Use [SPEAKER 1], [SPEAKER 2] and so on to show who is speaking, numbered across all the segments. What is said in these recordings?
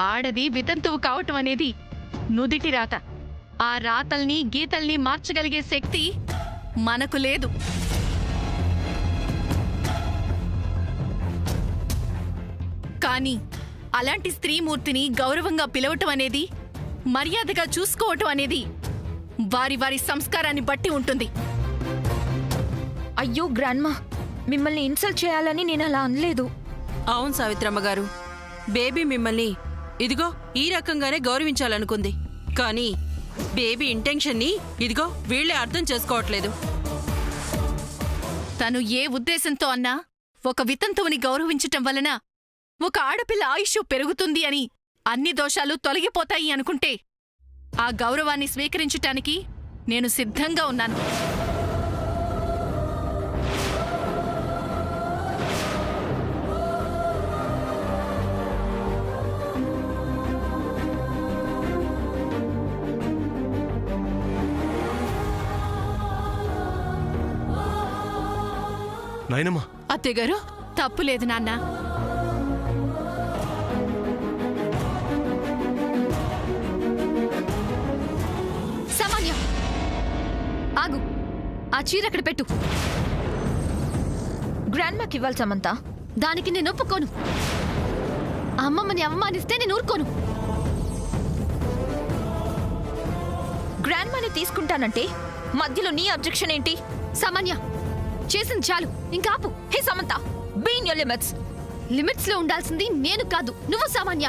[SPEAKER 1] ఆడది వితంతువు కావటం అనేది నుదిటి రాత. ఆ రాతల్ని గీతల్ని మార్చగలిగే శక్తి మనకు లేదు. కానీ అలాంటి స్త్రీమూర్తిని గౌరవంగా పిలవటం అనేది, మర్యాదగా చూసుకోవటం అనేది వారి వారి సంస్కారాన్ని బట్టి ఉంటుంది.
[SPEAKER 2] అయ్యో గ్రాండ్మా, మిమ్మల్ని ఇన్సల్ట్ చేయాలని నేను అలా అనలేదు.
[SPEAKER 3] అవును సావిత్రమ్మ గారు, బేబీ మిమ్మల్ని ఇదిగో ఈ రకంగానే గౌరవించాలనుకుంది. కానీ బేబీ ఇంటెన్షన్ని ఇదిగో వీళ్లే అర్థం చేసుకోవట్లేదు.
[SPEAKER 1] తను ఏ ఉద్దేశంతో అన్నా ఒక వితంతువుని గౌరవించటం వలన ఒక ఆడపిల్ల ఆయుష్ పెరుగుతుంది అని, అన్ని దోషాలు తొలగిపోతాయి అనుకుంటే ఆ గౌరవాన్ని స్వీకరించటానికి నేను సిద్ధంగా ఉన్నాను.
[SPEAKER 4] నాయనమ్మా.
[SPEAKER 1] అత్తయ్యగారు, తప్పులేదు నాన్న.
[SPEAKER 2] సామాన్య, ఆగు. ఆ చీర అక్కడ పెట్టు. గ్రాండ్మాకి ఇవ్వాలి సమంత.
[SPEAKER 1] దానికి నేను ఒప్పుకోను. అమ్మమ్మని అవమానిస్తే నేను ఊరుకోను.
[SPEAKER 2] గ్రాండ్మాని తీసుకుంటానంటే మధ్యలో నీ అబ్జెక్షన్ ఏంటి?
[SPEAKER 1] సామాన్య, చేసింది చాలు, ఇంకా ఆపు.
[SPEAKER 2] Hey Samantha, be in your limits.
[SPEAKER 1] Limits లో ఉండాల్సింది నేను కాదు, నువ్వు సామాన్య.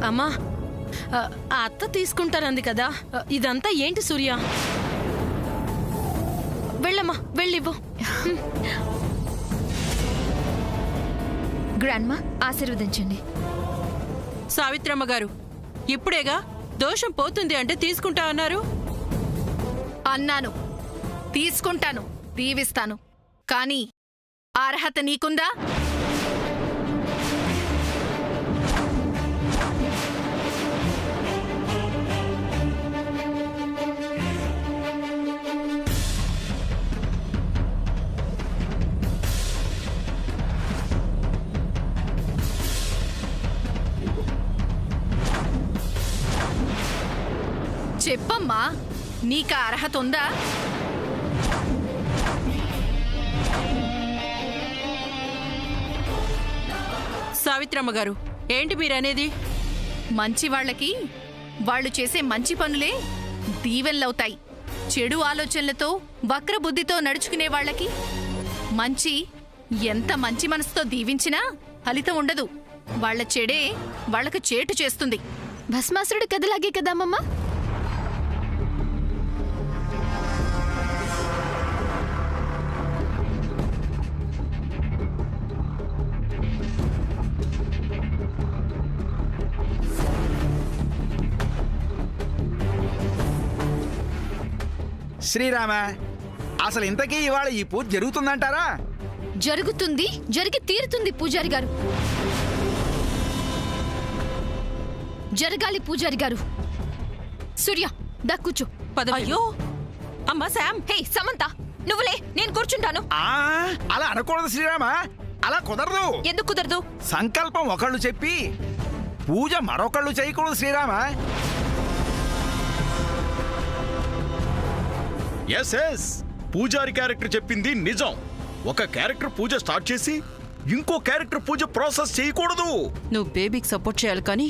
[SPEAKER 3] అమ్మా, అత్త తీసుకుంటారంది కదా, ఇదంతా ఏంటి సూర్య? వెళ్ళమ్మా, వెళ్ళివ్వు.
[SPEAKER 2] గ్రాండ్మా, ఆశీర్వదించండి.
[SPEAKER 3] సావిత్రమ్మ గారు, ఇప్పుడేగా దోషం పోతుంది అంటే తీసుకుంటా అన్నారు.
[SPEAKER 1] అన్నాను, తీసుకుంటాను, దీవిస్తాను. కానీ అర్హత నీకుందా? చెప్పమ్మా, నీకా అర్హత ఉందా?
[SPEAKER 3] సావిత్రమ్మ గారు, ఏంటి మీరనేది?
[SPEAKER 1] మంచి వాళ్ళకి వాళ్ళు చేసే మంచి పనులే దీవెనలవుతాయి. చెడు ఆలోచనలతో, వక్రబుద్ధితో నడుచుకునే వాళ్ళకి మంచి ఎంత మంచి మనసుతో దీవించినా ఫలితం ఉండదు. వాళ్ల చెడే వాళ్లకు చేటు చేస్తుంది. భస్మాసురుడి కథలాగే కదా అమ్మమ్మ?
[SPEAKER 5] శ్రీరామ, అసలు ఇంతకీ ఇవాళ ఈ పూజ జరుగుతుందంటారా?
[SPEAKER 1] జరుగుతుంది, జరిగి తీరుతుంది పూజారి గారు. జరగాలి పూజారి గారు. సూర్య, దక్కుచు.
[SPEAKER 3] అయ్యో అమ్మా శామ్.
[SPEAKER 2] హే సమంత, నువ్వులే, నేను కూర్చుంటాను.
[SPEAKER 5] అలా అనకూడదు శ్రీరామ, అలా కుదరదు.
[SPEAKER 2] ఎందుకు కుదరదు?
[SPEAKER 5] సంకల్పం ఒకళ్ళు చెప్పి పూజ మరొకళ్ళు చేయకూడదు శ్రీరామ.
[SPEAKER 4] ఎస్ ఎస్, పూజారి క్యారెక్టర్ చెప్పింది నిజం. ఒక క్యారెక్టర్ పూజ స్టార్ట్ చేసి ఇంకో క్యారెక్టర్ పూజ ప్రాసెస్ చేయకూడదు.
[SPEAKER 3] నువ్వు బేబీకి సపోర్ట్ చేయాలి కానీ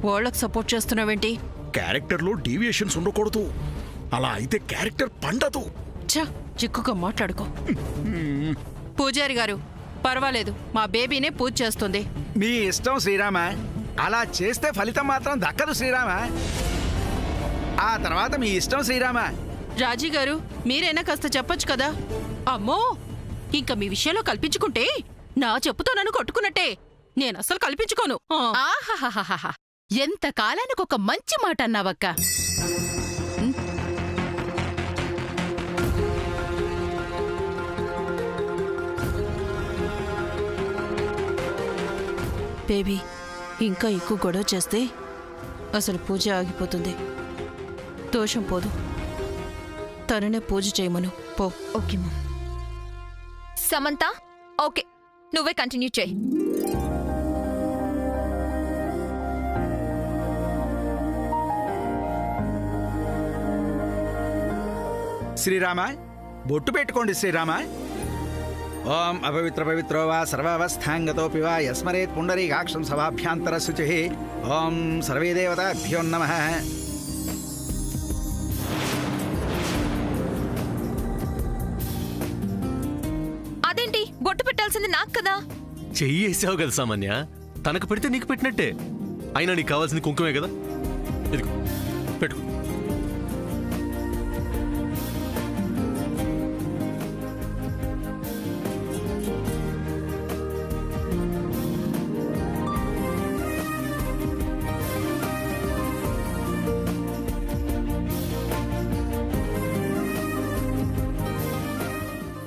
[SPEAKER 3] వాళ్ళకి సపోర్ట్ చేస్తున్నావేంటి?
[SPEAKER 4] క్యారెక్టర్లో డీవియేషన్స్ ఉండకూడదు. అలా అయితే క్యారెక్టర్ పండదు.
[SPEAKER 3] చిక్కుగా మాట్లాడుకో. పూజారి గారు, పర్వాలేదు, మా బేబీనే పూజ చేస్తుంది.
[SPEAKER 5] మీ ఇష్టం శ్రీరామ. అలా చేస్తే ఫలితం మాత్రం దక్కదు శ్రీరామ. ఆ తర్వాత మీ ఇష్టం శ్రీరామ.
[SPEAKER 3] రాజీ గారు, మీరైనా కాస్త చెప్పొచ్చు కదా. అమ్మో, ఇంకా మీ విషయంలో కల్పించుకుంటే నా చెప్పుతో నన్ను కొట్టుకున్నట్టే. నేను అసలు కల్పించుకోను.
[SPEAKER 1] ఆహాహాహాహా, ఎంత కాలానికి ఒక మంచి మాట అన్నావక్క.
[SPEAKER 3] బేబీ ఇంకా ఎక్కువ గొడవ చేస్తే అసలు పూజ ఆగిపోతుంది. దోషం పోదు. తననే పూజ చేయమను పో.
[SPEAKER 2] ఓకే మా. సమంత, ఓకే, నువ్వే కంటిన్యూ చేయి.
[SPEAKER 5] శ్రీరామ బొట్టు పెట్టుకోండి శ్రీరామ. ఓం అపవిత్ర పవిత్రో వా సర్వావస్థాంగతోపి వా యస్మరేత్ పుండరీకాక్షం సభాభ్యాంతర శుచి. ఓం సర్వే దేవతాభ్యో నమః.
[SPEAKER 2] అదేంటి బొట్టు పెట్టాల్సింది నాకు కదా?
[SPEAKER 6] చెయ్యి వేసావు కదా సామాన్య, తనకు పెడితే నీకు పెట్టినట్టే. అయినా నీకు కావాల్సింది కుంకుమే కదా, ఇదిగో పెట్టుకో.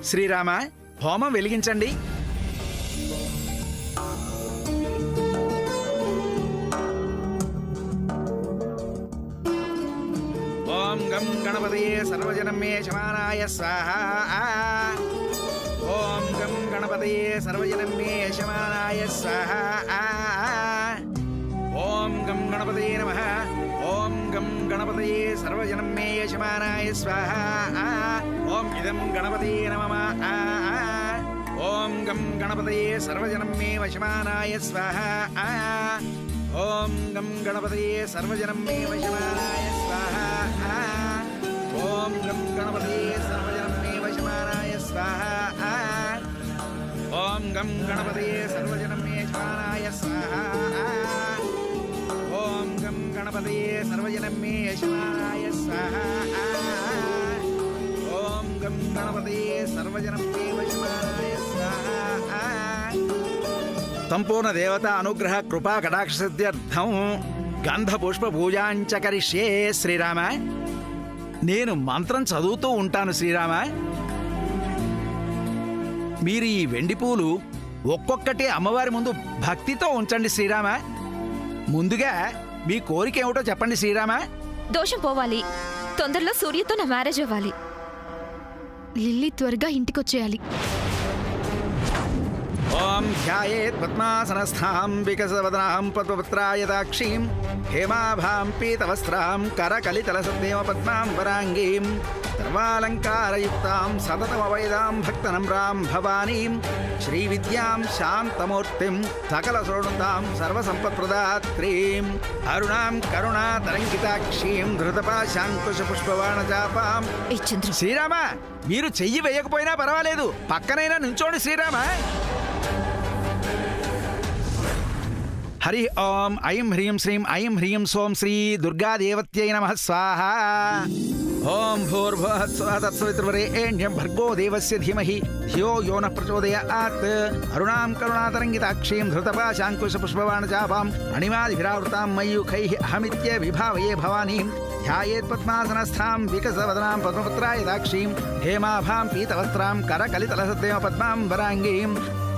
[SPEAKER 5] శ్రీరామ హోమం వెలిగించండి. ఓం గం గణపతయే సర్వజనం మే శమానాయ స్వాహా. ఓం గం గణపతయే సర్వజనం మే శమానాయ స్వాహా. ఓం గం గణపతయే నమః. ఓం గం గణపతయే సర్వజనం మే యజమానాయ స్వాహా. ఓం ఇదం గణపతయే నమః. ఓం గం గణపతయే సర్వజనం మే వశమానాయ స్వాహా. ఓం గం గణపతయే సర్వజనం మే వశమానాయ స్వాహా. ఓం గం గణపతయే సర్వజనం మే వశమానాయ స్వాహా. ఓం గం గణపతయే సర్వజనం మే యజమానాయ స్వాహా. ఓం గం గణపతయే సర్వజనం మే యజమానాయ స్వాహా. ఓం గం గణపతయే సర్వజనం మే వశమానాయ స్వాహా. సంపూర్ణ దేవత అనుగ్రహ కృపా కటాక్షసిద్ధ్యర్థం గంధ పుష్ప పూజాంచ కరిష్యే. శ్రీరామ నేను మంత్రం చదువుతూ ఉంటాను శ్రీరామ. మీరు ఈ వెండి పూలు ఒక్కొక్కటి అమ్మవారి ముందు భక్తితో ఉంచండి శ్రీరామ. ముందుగా మీ కోరిక ఏమిటో చెప్పండి శ్రీరామ.
[SPEAKER 2] దోషం పోవాలి, తొందరలో సూర్యతో నా మ్యారేజ్ అవ్వాలి, లిల్లీ త్వరగా ఇంటికొచ్చేయాలి.
[SPEAKER 5] ఓం ధ్యాయేత్ పద్మాసనస్థాం వికసవదనాం పద్మపత్రాయతాక్షీం హేమాభాం పీతవస్త్రాం కరకలితలసద్దేవ పద్మాం వరాంగీం సర్వాలంకారయుక్తాం సతతమవైదాం భక్తనమ్రాం భవానీం శ్రీవిద్యాం శాంతమూర్తిం సకలశోణుతాం సర్వసంపత్ప్రదాత్రీం అరుణాం కరుణాతరంకితాక్షీం ధృతపాశాంకుశపుష్పబాణచాపాం. శ్రీరామ మీరు చెయ్యి వేయకపోయినా పర్వాలేదు, పక్కనైనా నుంచోండి శ్రీరామ. హరి ఓం ఐం హ్రీం శ్రీం ఐం హ్రీం సోం శ్రీ దుర్గాదేవత్యై నమః స్వాహా. ఓం భూర్భువః స్వః తత్సవితుర్వరేణ్యం భర్గో దేవస్య ధీమహి ధియో యో నః ప్రచోదయాత్. అరుణాం కరుణాతరంగితాక్షీం ధృతపాశాంకుశపుష్పబాణచాపాం అణిమాదిభిరావృతాం మయూఖైః అహమిత్య విభావయే భవానీం ధ్యాయేత్ పద్మాసనస్థాం వికసవదనాం పద్మపత్రాయతాక్షీం హేమాభాం పీతవస్త్రాం కరకలితలసద్దేవ పద్మాం వరాంగీం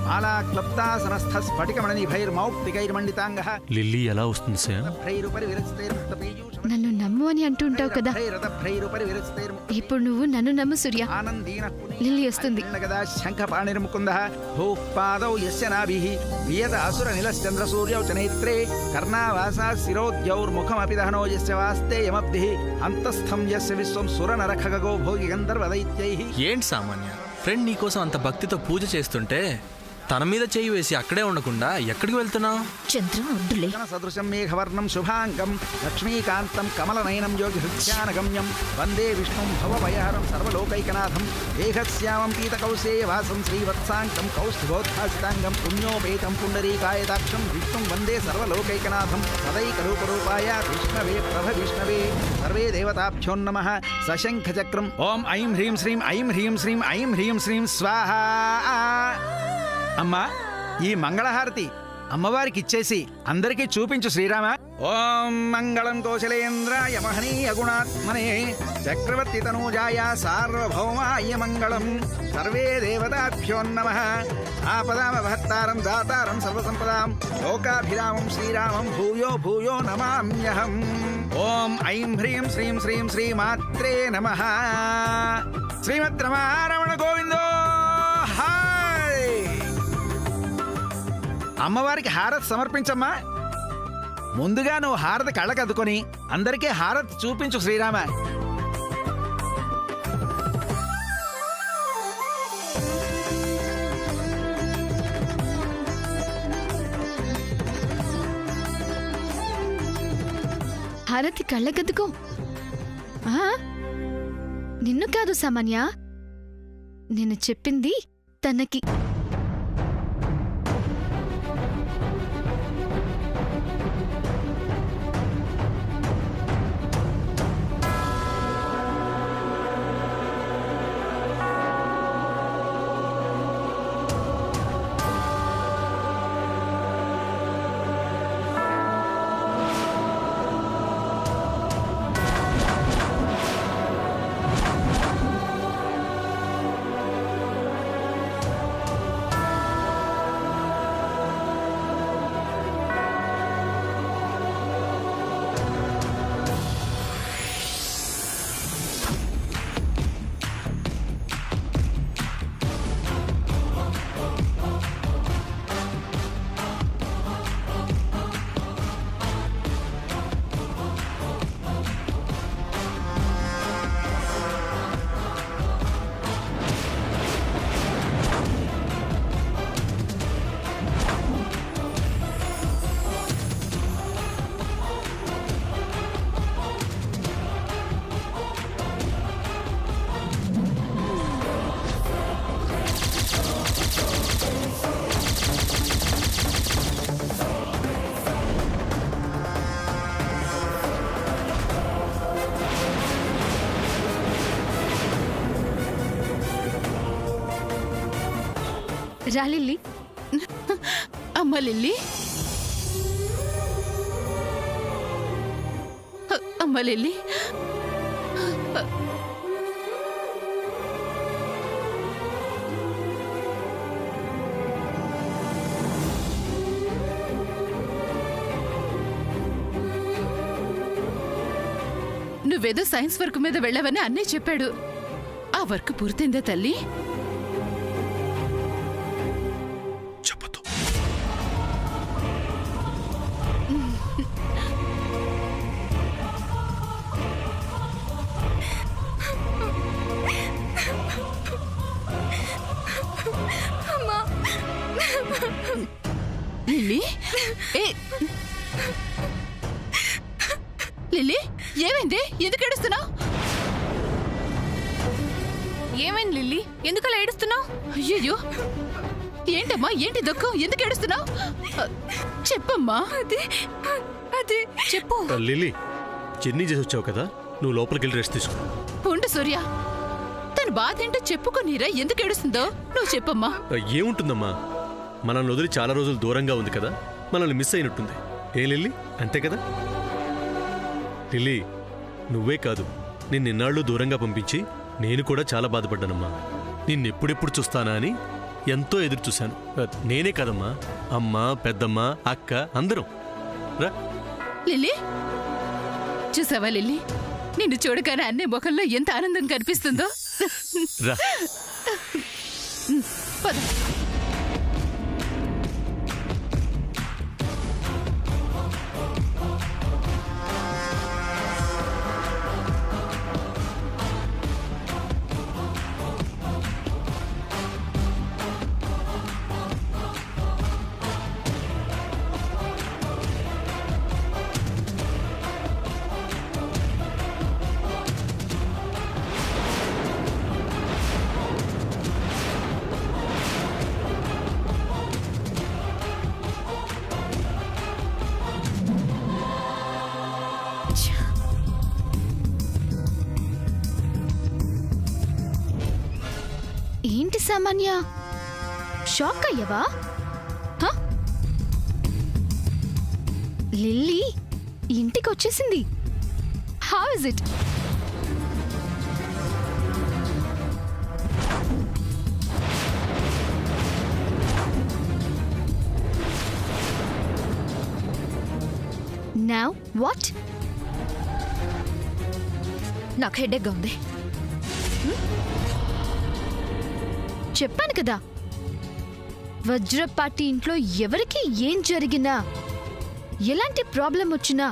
[SPEAKER 5] మాలాక్లప్తాసనస్థ స్ఫటికమణిభైర్మౌక్తికైర్మండితాంగః.
[SPEAKER 6] లిల్లీ ఎలా వస్తుంది సార్?
[SPEAKER 7] నన్ను నమ్ము అని అంటుంటావు కదా, ఇప్పుడు నువ్వు నన్ను నమ్ము సూర్య. లిల్లీ వస్తుంది.
[SPEAKER 5] శంఖపాణిర్ముకుందః భూః పాదౌ యస్య నాభిః వియత అసుర నిలశ్చంద్ర సూర్యౌ చ నేత్రే కర్ణావాసా శిరోద్యౌర్ముఖమపి దహనో యస్య వాస్తే యమబ్ధిః అంతస్థం యస్య విశ్వం సురనర ఖగో భోగి గంధర్వ దైత్యైః.
[SPEAKER 8] ఏంటి సామాన్య, ఫ్రెండ్ నీకోసం అంత భక్తితో పూజ చేస్తుంటే తన మీద చేయి వేసి అక్కడే ఉండకుండా ఎక్కడికి వెళ్తున్నావు?
[SPEAKER 2] చంద్రం అడ్డులే.
[SPEAKER 5] సదృశం మేఘవర్ణం శుభాంగం లక్ష్మీకాంతం కమలనయనం యోగి హృత్యానగమ్యం వందే విష్ణుం భవభయహరం సర్వలోకైకనాథం దేహశ్యామం పీతకౌసేయవాసం శ్రీవత్సాంకం కౌస్తుభోద్భాసితాంగం పుణ్యోపేతం పుండరీకాయదాక్షం విష్ణుం వందే సర్వలోకైకనాథం సదైకరూపరూపాయ విష్ణవే ప్రభ విష్ణవే సర్వే దేవతాభ్యో నమః. సశంఖచక్రం ఓం ఐం హ్రీం శ్రీం ఐం హ్రీం శ్రీం ఐం హ్రీం శ్రీం స్వాహా. అమ్మా ఈ మంగళహారతి అమ్మవారికి ఇచ్చేసి అందరికీ చూపించు శ్రీరామ. ఓం మంగళం కౌశలేంద్రాయ మహనీయ గుణాత్మనే చక్రవర్తి తనూజాయ సార్వభౌమాయ మంగళం సర్వే దేవతాభ్యో నమః. ఆపదామభర్తారం దాతారం సర్వసంపదాం లోకాభిరామం శ్రీరామం భూయో భూయో నమామ్యహం. ఓం ఐం హ్రీం శ్రీం శ్రీం శ్రీమాత్రే నమః. శ్రీమద్రమణ గోవిందో. అమ్మవారికి హారతి సమర్పించమ్మా. ముందుగా నువ్వు హారతి కళ్ళకద్దుకొని అందరికీ హారతి చూపించు శ్రీరామ.
[SPEAKER 7] హారతి కళ్ళగద్దుకో. నిన్ను కాదు సామాన్య, నేను చెప్పింది తనకి. రా లిల్లీ.
[SPEAKER 1] అమ్మ లిల్లీ, అమ్మ లిల్లీ, నువ్వేదో సైన్స్ వర్క్ మీద వెళ్ళావని అన్నయ్య చెప్పాడు. ఆ వర్క్ పూర్తయిందా తల్లి? లిల్లీ, లిల్లీ, ఏమైంది? ఎందుకు ఏడుస్తున్నావు? ఏమైంది లిల్లీ? ఎందుకలా ఏడుస్తున్నావు? అయ్యో, ఏంటమ్మా, ఏంటి దుఃఖం? ఎందుకు ఏడుస్తున్నావు? చెప్పమ్మా. అదే చెప్పు.
[SPEAKER 6] లిల్లీ, జర్నీ చేసి వచ్చావు కదా, నువ్వు లోపలికి వెళ్ళి రెస్ట్ తీసుకో.
[SPEAKER 1] ఉండు సూర్య, తన బాధ ఏంటో చెప్పుకోనీరా. ఎందుకు ఏడుస్తుందో నువ్వు చెప్పమ్మా.
[SPEAKER 6] ఏముంటుందమ్మా, మనల్ని వదిలి చాలా రోజులు దూరంగా ఉంది కదా, మనల్ని మిస్ అయినట్టుంది. ఏ లిల్లీ, అంతే కదా? లిల్లీ, నువ్వే కాదు, నిన్నెన్నాళ్ళు దూరంగా పంపించి నేను కూడా చాలా బాధపడ్డానమ్మా. నిన్నెప్పుడెప్పుడు చూస్తానా అని ఎంతో ఎదురు చూశాను. నేనే కదమ్మా, అమ్మ, పెద్దమ్మ, అక్క అందరం. రా
[SPEAKER 1] లిల్లీ, చూసావా లిల్లీ, నిన్ను చూడగానే అన్నే ముఖంలో ఎంత ఆనందం కనిపిస్తుందో.
[SPEAKER 6] రా
[SPEAKER 1] పద.
[SPEAKER 7] ఏంటి సామాన్య, షాక్ అయ్యవా? లిల్లీ ఇంటికి వచ్చేసింది. How is it? Now what?
[SPEAKER 2] నాకు హెడేక్గా ఉంది.
[SPEAKER 7] చెప్పాను కదా, వజ్రపాటి ఇంట్లో ఎవరికి ఏం జరిగినా, ఎలాంటి ప్రాబ్లం వచ్చినా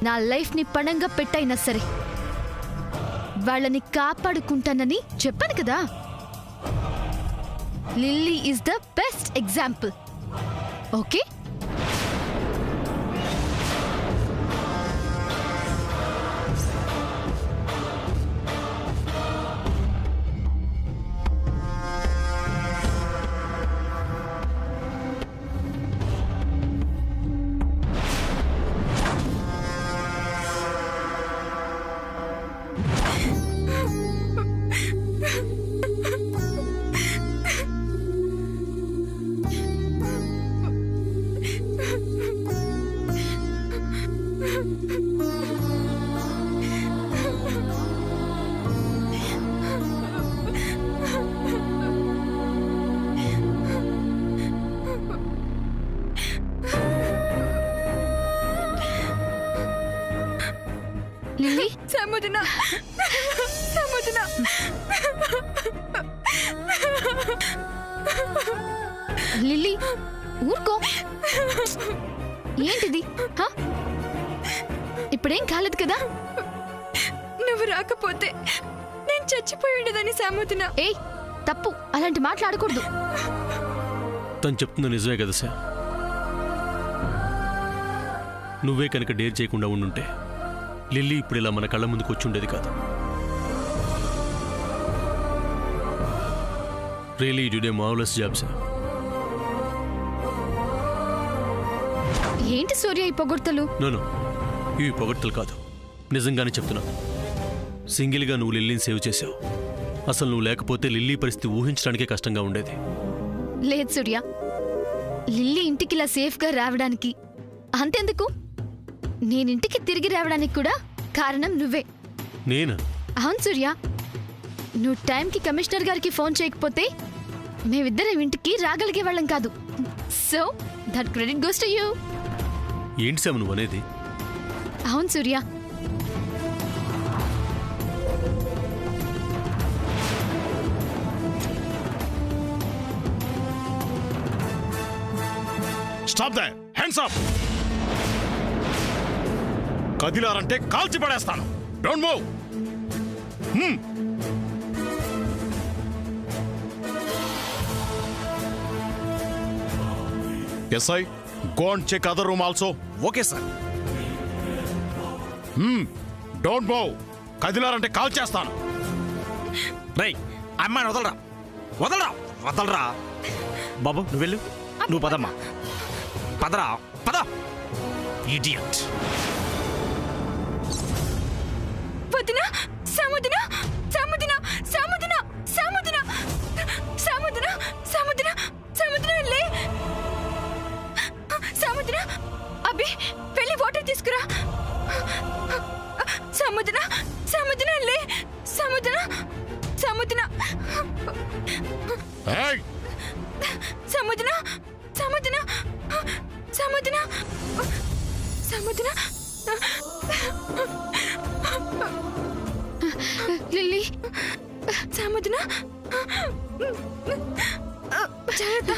[SPEAKER 7] నా లైఫ్ని పణంగా పెట్టైనా సరే వాళ్ళని కాపాడుకుంటానని చెప్పాను కదా. Lily is the best example. Okay? Lily
[SPEAKER 2] సముద్ర సముద్ర
[SPEAKER 7] లిల్లీ ఊరుకో. ఏంటిది? హా? ఇప్పుడేం కాలేదు కదా?
[SPEAKER 2] నువ్వు రాకపోతే నేను చచ్చిపోయి ఉండదని సముద్ర.
[SPEAKER 7] ఏయ్ తప్పు, అలాంటి మాట్లాడకూడదు.
[SPEAKER 6] తను చెప్తున్న నిజమే కదా సార్. నువ్వే కనుక డేర్ చేయకుండా ఉండుంటే లిల్లీ ఇప్పుడు ఇలా మన కళ్ళ ముందుకు వచ్చి ఉండేది కాదు. Really you did a marvellous job sir.
[SPEAKER 7] ఏంటి సూర్య ఈ పొగడ్తలు?
[SPEAKER 6] నో ఇవి పొగడ్తలు కాదు, నిజంగానే చెప్తున్నా. సింగిల్గా నువ్వు లిల్లీని సేవ్ చేసావు. అసలు నువ్వు లేకపోతే లిల్లీ పరిస్థితి ఊహించడానికే కష్టంగా ఉండేది.
[SPEAKER 7] లేదు సూర్య, లిల్లీ ఇంటికి ఇలా సేఫ్గా రావడానికి, అంతెందుకు నేనింటికి తిరిగి రావడానికి కూడా కారణం నువ్వే.
[SPEAKER 6] నేనా?
[SPEAKER 7] అవును సూర్య, నువ్వు టైంకి కమిషనర్ గారికి ఫోన్ చేయకపోతే మేమిద్దరం ఇంటికి రాగలిగే వాళ్ళం కాదు. So that credit goes to you.
[SPEAKER 6] ఏంటి సార్ నువ్వు అనేది?
[SPEAKER 7] అవును Surya,
[SPEAKER 4] stop the hands up. కదిలారంటే కాల్చి పడేస్తాను. Don't move. SI, go and check other room also.
[SPEAKER 5] Okay sir.
[SPEAKER 4] Don't move. కదిలారంటే కాల్ చేస్తాను.
[SPEAKER 5] రేయ్ అమ్మాయిని వదలరా, వదలరా, వదలరా. బాబు నువ్వు వెళ్ళు, నువ్వు పదమ్మా, పదరా, పద. ఇడియట్.
[SPEAKER 2] వదినా సముద్ర సముద్ర సముద్ర సముద్ర సముద్ర సముద్ర సముద్ర లే సముద్ర. అభి వెళ్ళి వాటర్ తీసుకురా. సముద్ర సముద్ర లే సముద్ర సముద్ర
[SPEAKER 4] ఏయ్,
[SPEAKER 2] సముద్ర సముద్ర సముద్ర సముద్ర.
[SPEAKER 7] లిల్లీ
[SPEAKER 2] సముద్ర జాగ్రత్త.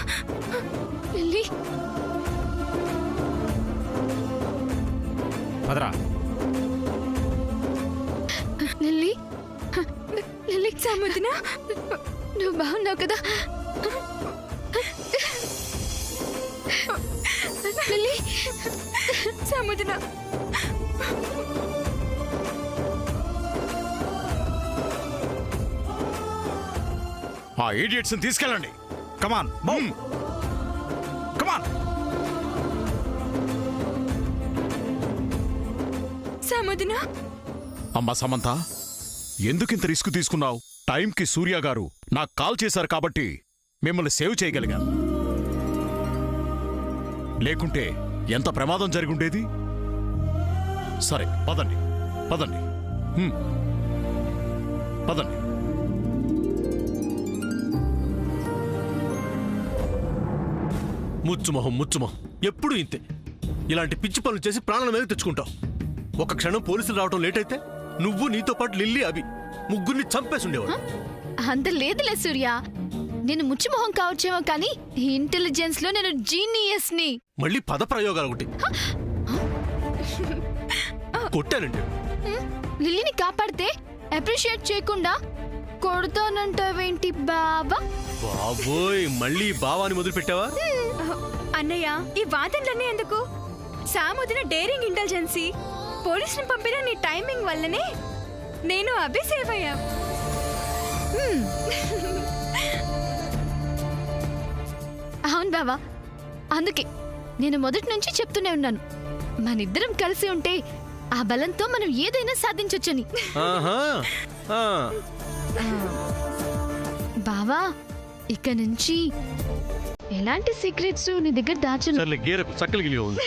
[SPEAKER 7] లిల్లీ
[SPEAKER 5] పదరా.
[SPEAKER 7] లిల్లీ లిల్లీ
[SPEAKER 2] సముద్ర
[SPEAKER 7] నువ్వు బాగున్నావు కదా? లిల్లీ
[SPEAKER 2] సముద్ర
[SPEAKER 4] ఆ ఇడియట్స్ ని తీసుకెళ్ళండి.
[SPEAKER 5] కమాన్ మూవ్, కమాన్.
[SPEAKER 2] సముద్ర.
[SPEAKER 4] అమ్మా సమంత, ఎందుకింత రిస్క్ తీసుకున్నావు? టైంకి సూర్య గారు నాకు కాల్ చేశారు కాబట్టి మిమ్మల్ని సేవ్ చేయగలిగాను. లేకుంటే ఎంత ప్రమాదం జరిగుండేది. సరే పదండి, పదండి, పదండి.
[SPEAKER 6] ముచ్చుమొహం ముచ్చుమొహం ఎప్పుడు ఇంతే. ఇలాంటి పిచ్చి పనులు చేసి ప్రాణాల మీద తెచ్చుకుంటావు. ఒక క్షణం పోలీసులు రావడం లేట్ అయితే నువ్వు నీతో పాటు లిల్లీ అభి ముగ్గురిని చంపేసి ఉండేవాడు.
[SPEAKER 7] అంత లేదులే సూర్య, నేను ముచ్చిమొహం కావచ్చేమో కానీ ఇంటెలిజెన్స్ లో నేను జీనియస్ ని.
[SPEAKER 6] మళ్ళీ పద ప్రయోగాలు ఒకటి కొట్టానండి.
[SPEAKER 7] లిల్లీని కాపాడితే అప్రిషియేట్ చేయకుండా కొడతానంటావేంటి బాబా?
[SPEAKER 6] బాబోయ్, మళ్ళీ బావాని మొదలు పెట్టావా?
[SPEAKER 2] అన్నయ్య ఈ వాదనలన్నీ ఎందుకు? సాముద్ర డేరింగ్ ఇంటెలిజెన్సీ పోలీసుని పంపిన నీ టైమింగ్ వల్లనే నేను అభి సేవ్ అయ్యా.
[SPEAKER 7] అవును బావా, అందుకే నేను మొదటి నుంచి చెప్తూనే ఉన్నాను, మనిద్దరం కలిసి ఉంటే ఆ బలంతో మనం ఏదైనా సాధించొచ్చని.
[SPEAKER 6] ఆహా, ఆ.
[SPEAKER 7] బావా, ఇక నుంచి ఎలాంటి సీక్రెట్స్ నీ దగ్గర దాచను.
[SPEAKER 6] సర్లే, గేర చక్కలిగిలిగా ఉంది.